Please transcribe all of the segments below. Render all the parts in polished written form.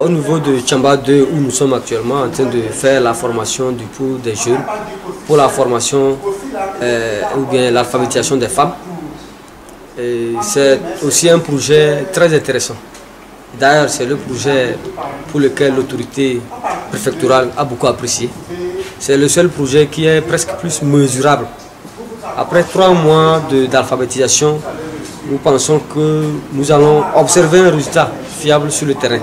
Au niveau de Tchamba 2, où nous sommes actuellement en train de faire la formation pour des jeunes, pour la formation ou bien l'alphabétisation des femmes. C'est aussi un projet très intéressant. D'ailleurs, c'est le projet pour lequel l'autorité préfectorale a beaucoup apprécié. C'est le seul projet qui est presque plus mesurable. Après 3 mois d'alphabétisation, nous pensons que nous allons observer un résultat fiable sur le terrain.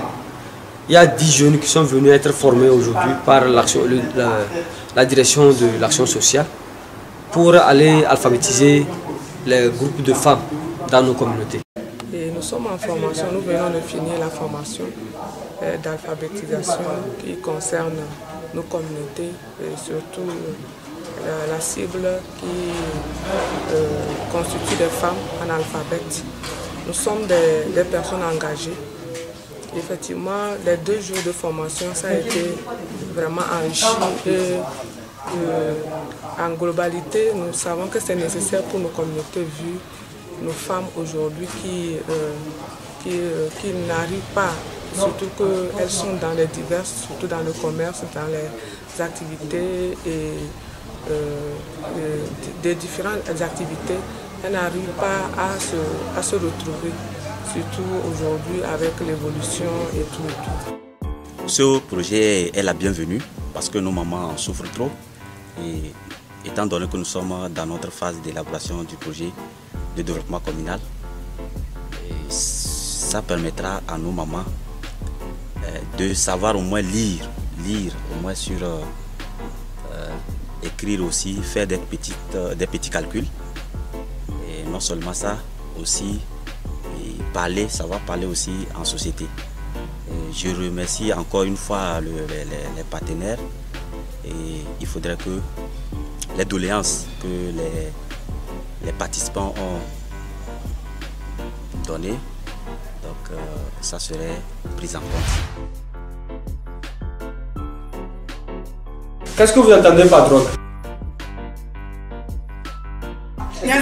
Il y a 10 jeunes qui sont venus être formés aujourd'hui par la direction de l'action sociale pour aller alphabétiser les groupes de femmes dans nos communautés. Et nous sommes en formation, nous venons de finir la formation d'alphabétisation qui concerne nos communautés et surtout la cible qui constitue des femmes analphabètes. Nous sommes des personnes engagées. Effectivement, les 2 jours de formation, ça a été vraiment enrichi et en globalité, nous savons que c'est nécessaire pour nos communautés vu nos femmes aujourd'hui qui n'arrivent pas, surtout qu'elles sont dans les diverses, surtout dans le commerce, dans les activités et des différentes activités, elles n'arrivent pas à se retrouver, surtout aujourd'hui avec l'évolution et tout. Ce projet est la bienvenue parce que nos mamans souffrent trop et étant donné que nous sommes dans notre phase d'élaboration du projet de développement communal, ça permettra à nos mamans de savoir au moins lire au moins sur écrire aussi, faire des petits calculs. Et non seulement ça, aussi savoir parler aussi en société. Et je remercie encore une fois les partenaires et il faudrait que les doléances que les participants ont données, donc ça serait pris en compte. Qu'est-ce que vous entendez par drogue? Il y a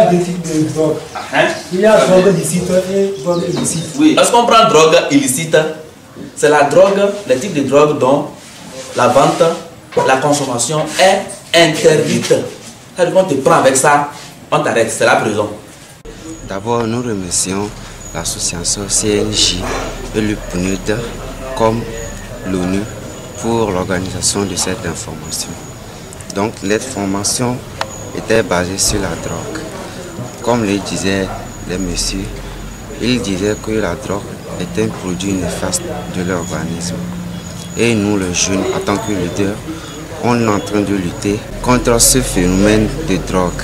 des types de drogue. Il y a drogue illicite et drogue illicite. Oui, lorsqu'on prend drogue illicite, c'est la drogue, le type de drogue dont la vente, la consommation est interdite. Quand on te prend avec ça, on t'arrête, c'est la prison. D'abord, nous remercions l'association CNJ et le PNUD comme l'ONU pour l'organisation de cette information. Donc, cette formation était basée sur la drogue. Comme le disaient les messieurs, ils disaient que la drogue est un produit néfaste de l'organisme. Et nous, les jeunes, en tant que leaders, on est en train de lutter contre ce phénomène de drogue.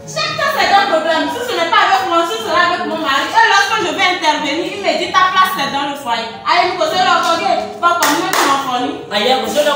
Chacun c'est un problème. Si ce n'est pas avec moi, si ce sera avec mon mari. Et lorsque je vais intervenir, il me dit ta place c'est dans le foyer. Allez, vous posez le pas comme nous, nous en folie. Allez, vous posez le